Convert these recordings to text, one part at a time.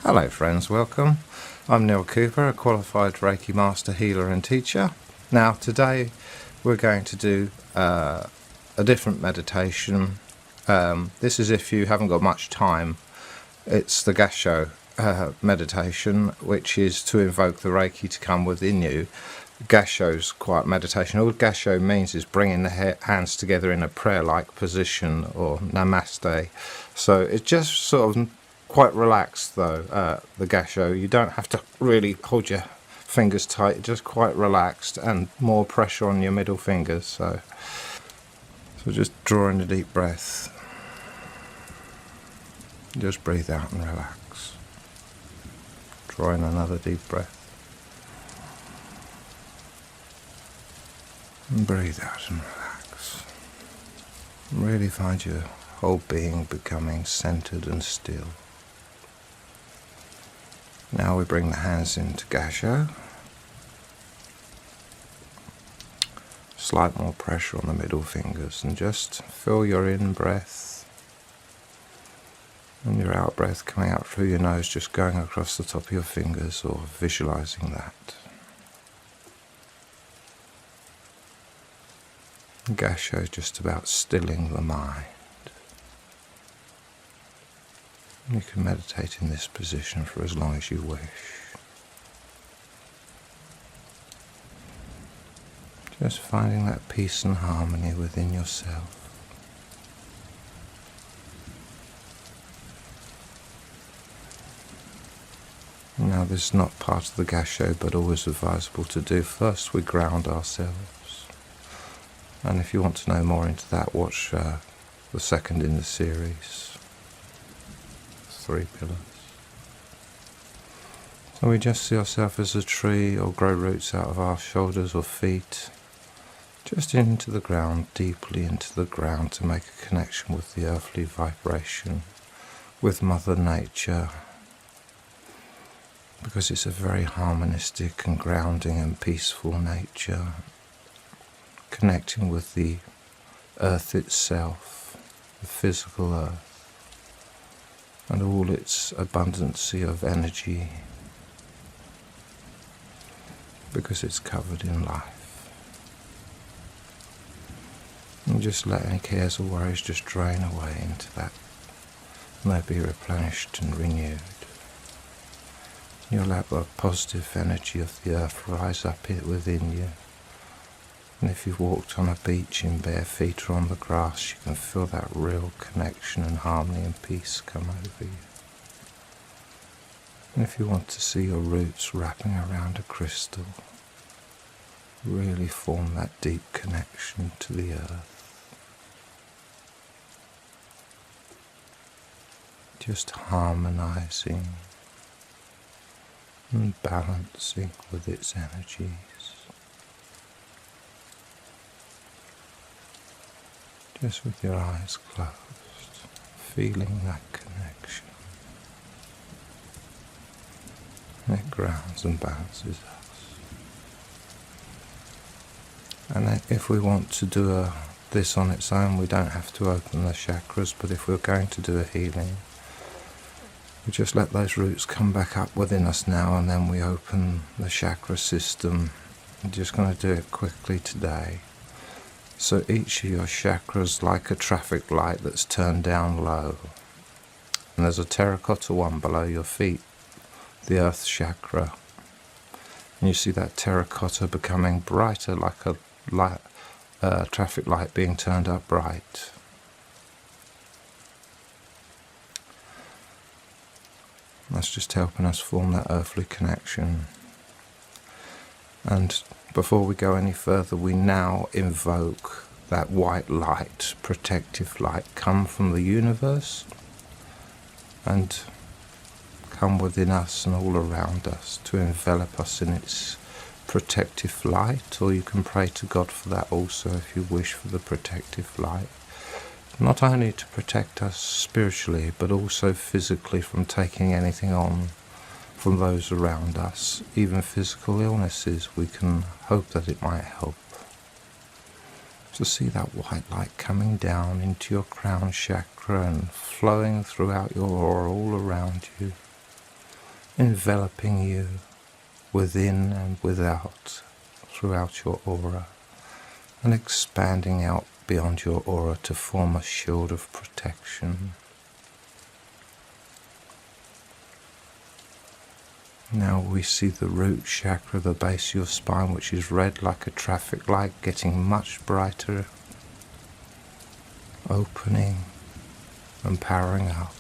Hello friends, welcome. I'm Neil Cooper, a qualified Reiki Master, Healer and Teacher. Now today we're going to do a different meditation. This is if you haven't got much time. It's the Gassho meditation, which is to invoke the Reiki to come within you. Gassho's quiet meditation. All Gassho means is bringing the hands together in a prayer-like position, or namaste. So it's just sort of quite relaxed though, the Gassho. You don't have to really hold your fingers tight, just quite relaxed and more pressure on your middle fingers. So just drawing a deep breath. Just breathe out and relax. Drawing another deep breath. And breathe out and relax. Really find your whole being becoming centered and still. Now we bring the hands into Gassho. Slight more pressure on the middle fingers, and just feel your in breath and your out breath coming out through your nose, just going across the top of your fingers, or visualizing that. Gassho is just about stilling the mind. You can meditate in this position for as long as you wish. Just finding that peace and harmony within yourself. Now this is not part of the Gassho, but always advisable to do. First we ground ourselves. And if you want to know more into that, watch the second in the series. 3 pillars. So we just see ourselves as a tree, or grow roots out of our shoulders or feet, just into the ground, deeply into the ground, to make a connection with the earthly vibration, with Mother Nature, because it's a very harmonistic and grounding and peaceful nature, connecting with the earth itself, the physical earth, and all its abundancy of energy, because it's covered in life. And just let any cares or worries just drain away into that, and they'll be replenished and renewed. You'll let the positive energy of the earth rise up within you. And if you've walked on a beach in bare feet or on the grass, you can feel that real connection and harmony and peace come over you. And if you want to see your roots wrapping around a crystal, really form that deep connection to the earth. Just harmonizing and balancing with its energies. Just with your eyes closed, feeling that connection. It grounds and balances us. And then if we want to do this on its own, we don't have to open the chakras, but if we're going to do a healing, we just let those roots come back up within us now, and then we open the chakra system. I'm just going to do it quickly today. So each of your chakras like a traffic light that's turned down low. And there's a terracotta one below your feet, the earth chakra. And you see that terracotta becoming brighter, like a traffic light being turned up bright. That's just helping us form that earthly connection. And before we go any further, we now invoke that white light, protective light, come from the universe and come within us and all around us to envelop us in its protective light. Or you can pray to God for that also if you wish, for the protective light. Not only to protect us spiritually, but also physically from taking anything on from those around us, even physical illnesses. We can hope that it might help. To see that white light coming down into your crown chakra and flowing throughout your aura all around you, enveloping you within and without throughout your aura, and expanding out beyond your aura to form a shield of protection. Now we see the root chakra, the base of your spine, which is red like a traffic light, getting much brighter, opening and powering up.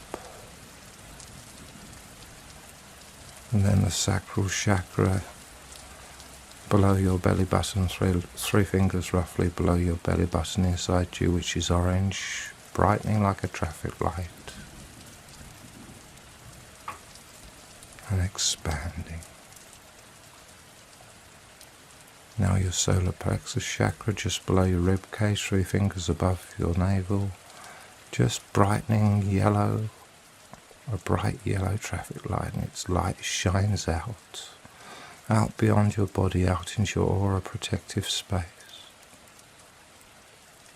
And then the sacral chakra below your belly button, three fingers roughly below your belly button inside you, which is orange, brightening like a traffic light and expanding. Now your solar plexus chakra just below your rib cage, 3 fingers above your navel, just brightening yellow, a bright yellow traffic light, and its light shines out beyond your body, out into your aura protective space.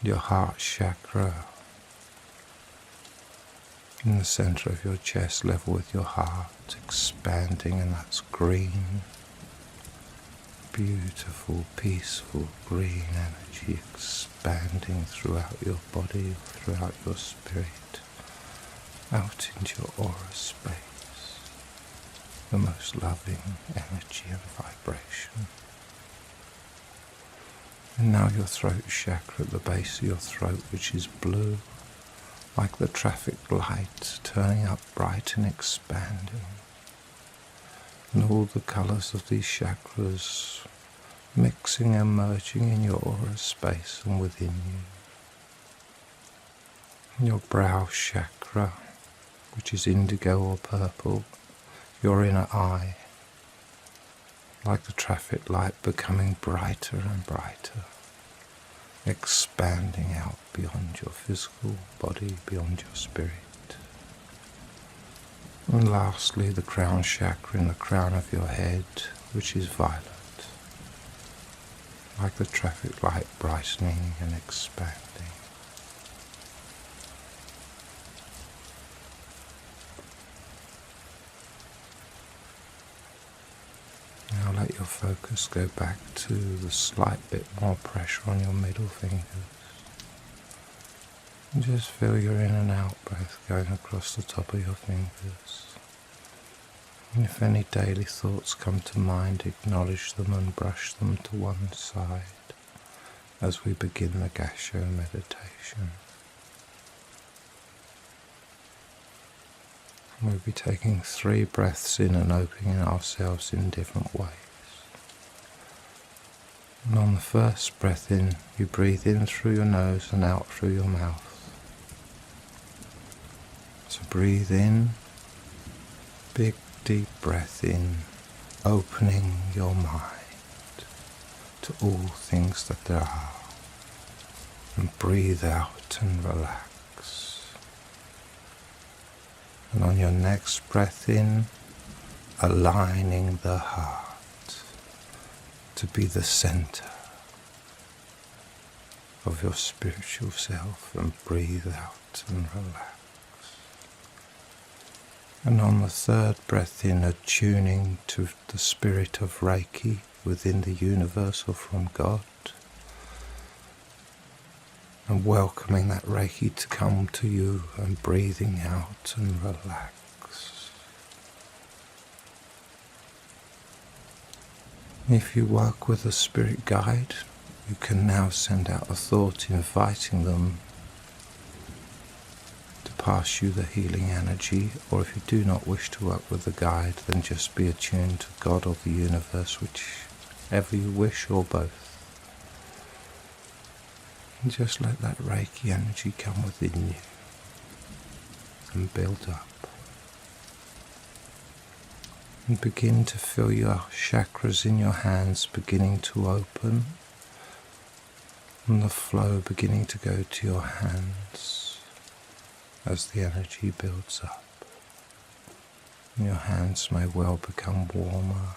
Your heart chakra in the center of your chest, level with your heart, expanding, and that's green. Beautiful, peaceful green energy expanding throughout your body, throughout your spirit, out into your aura space. The most loving energy and vibration. And now your throat chakra at the base of your throat, which is blue, like the traffic light, turning up bright and expanding. And all the colours of these chakras mixing and merging in your aura space and within you. Your brow chakra, which is indigo or purple, your inner eye, like the traffic light, becoming brighter and brighter, expanding out beyond your physical body, beyond your spirit. And lastly, the crown chakra in the crown of your head, which is violet, like the traffic light, brightening and expanding. Now let your focus go back to the slight bit more pressure on your middle fingers. And just feel your in and out breath going across the top of your fingers. And if any daily thoughts come to mind, acknowledge them and brush them to one side as we begin the Gassho meditation. We'll be taking 3 breaths in and opening ourselves in different ways. And on the first breath in, you breathe in through your nose and out through your mouth. So breathe in, big deep breath in, opening your mind to all things that there are. And breathe out and relax. And on your next breath in, aligning the heart to be the center of your spiritual self, and breathe out and relax. And on the third breath in, attuning to the spirit of Reiki within the universe or from God, and welcoming that Reiki to come to you, and breathing out and relax. If you work with a spirit guide, you can now send out a thought inviting them to pass you the healing energy, or if you do not wish to work with the guide, then just be attuned to God or the universe, whichever you wish, or both. And just let that Reiki energy come within you and build up. And begin to feel your chakras in your hands beginning to open, and the flow beginning to go to your hands as the energy builds up. And your hands may well become warmer.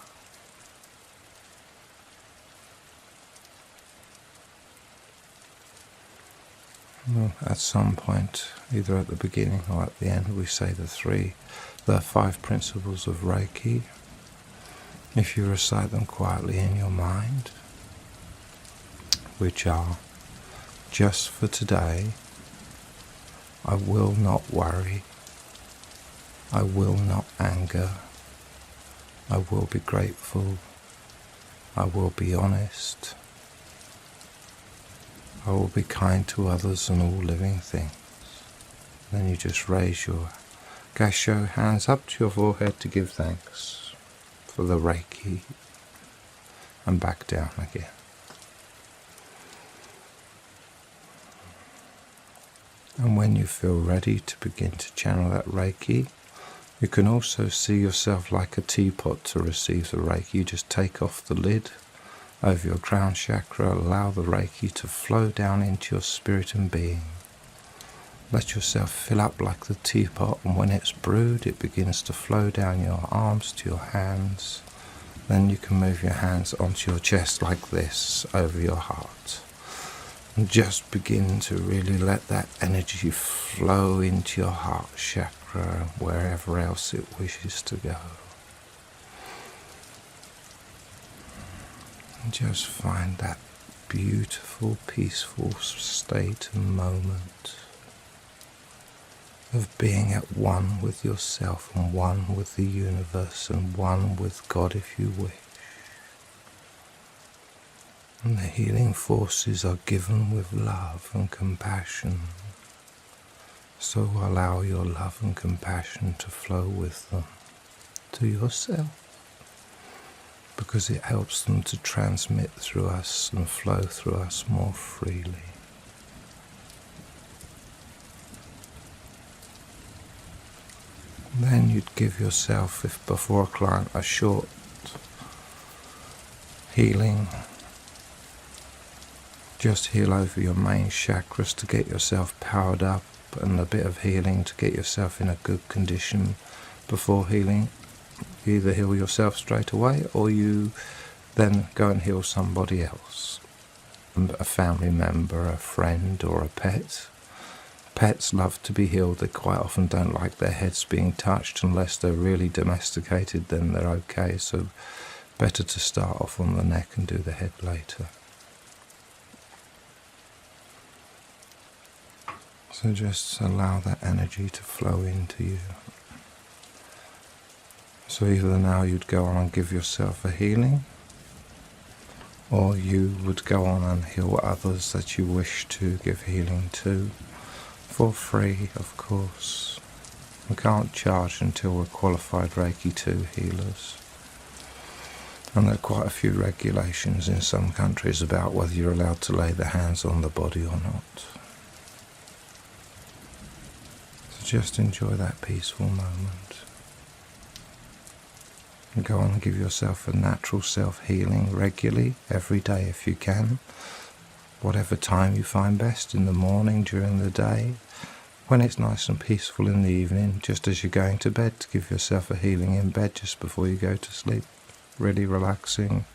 At some point, either at the beginning or at the end, we say the 5 principles of Reiki. If you recite them quietly in your mind, which are: just for today, I will not worry, I will not anger, I will be grateful, I will be honest, I will be kind to others and all living things. Then you just raise your gassho hands up to your forehead to give thanks for the Reiki, and back down again. And when you feel ready to begin to channel that Reiki, you can also see yourself like a teapot to receive the Reiki. You just take off the lid over your crown chakra, allow the Reiki to flow down into your spirit and being. Let yourself fill up like the teapot, and when it's brewed, it begins to flow down your arms to your hands. Then you can move your hands onto your chest like this, over your heart. And just begin to really let that energy flow into your heart chakra, wherever else it wishes to go. And just find that beautiful, peaceful state and moment of being at one with yourself and one with the universe and one with God if you wish. And the healing forces are given with love and compassion. So allow your love and compassion to flow with them to yourself, because it helps them to transmit through us and flow through us more freely. Then you'd give yourself, if before a client, a short healing. Just heal over your main chakras to get yourself powered up, and a bit of healing to get yourself in a good condition before healing. You either heal yourself straight away, or you then go and heal somebody else. A family member, a friend, or a pet. Pets love to be healed. They quite often don't like their heads being touched unless they're really domesticated, then they're okay. So better to start off on the neck and do the head later. So just allow that energy to flow into you. So either now you'd go on and give yourself a healing, or you would go on and heal others that you wish to give healing to, for free, of course. We can't charge until we're qualified Reiki 2 healers. And there are quite a few regulations in some countries about whether you're allowed to lay the hands on the body or not. So just enjoy that peaceful moment. And go on and give yourself a natural self-healing regularly, every day if you can. Whatever time you find best, in the morning, during the day, when it's nice and peaceful in the evening, just as you're going to bed, to give yourself a healing in bed just before you go to sleep. Really relaxing,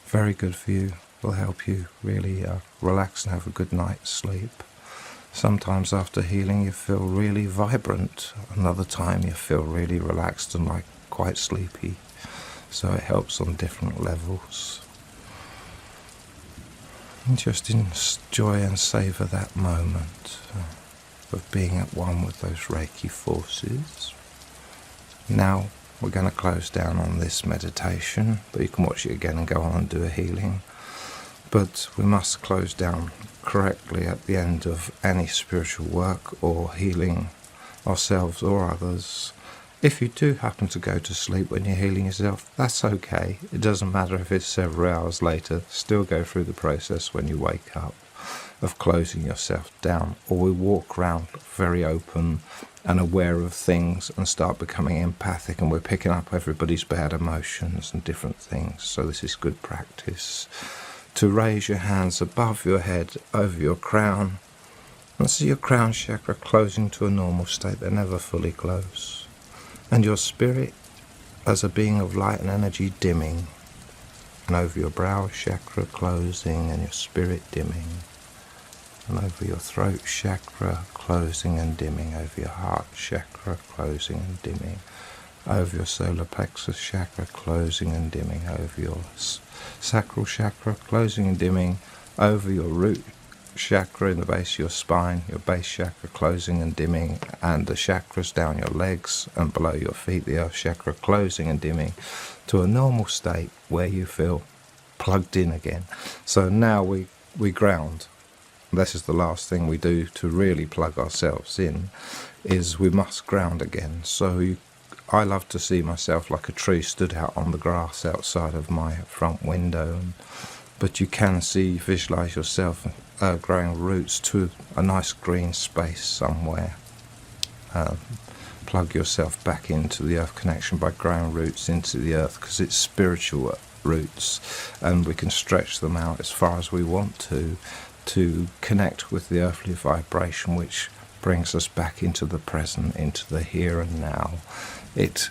very good for you, will help you really relax and have a good night's sleep. Sometimes after healing you feel really vibrant, another time you feel really relaxed and like quite sleepy, so it helps on different levels. And just enjoy and savour that moment of being at one with those Reiki forces. Now we're going to close down on this meditation, but you can watch it again and go on and do a healing. But we must close down correctly at the end of any spiritual work or healing ourselves or others. If you do happen to go to sleep when you're healing yourself, that's okay. It doesn't matter if it's several hours later. Still go through the process when you wake up of closing yourself down. Or we walk around very open and aware of things and start becoming empathic, and we're picking up everybody's bad emotions and different things. So this is good practice. To raise your hands above your head, over your crown, and see your crown chakra closing to a normal state. They never fully close. And your spirit as a being of light and energy dimming, and over your brow chakra closing and your spirit dimming. and over your throat chakra, closing and dimming, over your heart chakra, closing and dimming, over your solar plexus chakra, closing and dimming, over your sacral chakra, closing and dimming, over your root chakra in the base of your spine, your base chakra closing and dimming, and the chakras down your legs and below your feet, the earth chakra closing and dimming to a normal state where you feel plugged in again. So now we ground. This is the last thing we do to really plug ourselves in, is we must ground again. So I love to see myself like a tree stood out on the grass outside of my front window, but you can visualize yourself growing roots to a nice green space somewhere. Plug yourself back into the earth connection by growing roots into the earth, because it's spiritual roots, and we can stretch them out as far as we want to connect with the earthly vibration, which brings us back into the present, into the here and now. It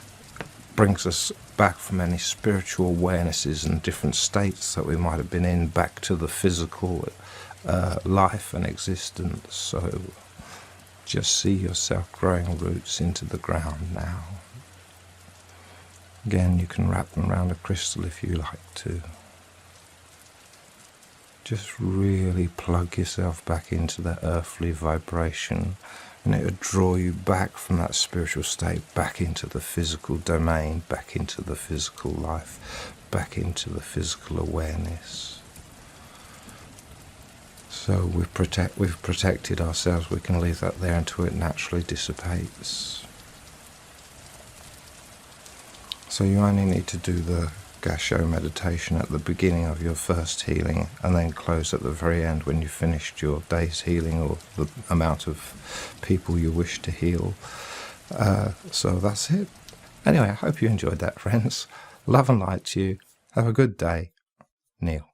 brings us back from any spiritual awarenesses and different states that we might have been in, back to the physical life and existence. So just see yourself growing roots into the ground now. Again, you can wrap them around a crystal if you like to. Just really plug yourself back into that earthly vibration, and it would draw you back from that spiritual state, back into the physical domain, back into the physical life, back into the physical awareness. So we've protected ourselves. We can leave that there until it naturally dissipates. So you only need to do the Gasho meditation at the beginning of your first healing, and then close at the very end when you've finished your day's healing or the amount of people you wish to heal. So that's it. Anyway, I hope you enjoyed that, friends. Love and light to you. Have a good day. Neil.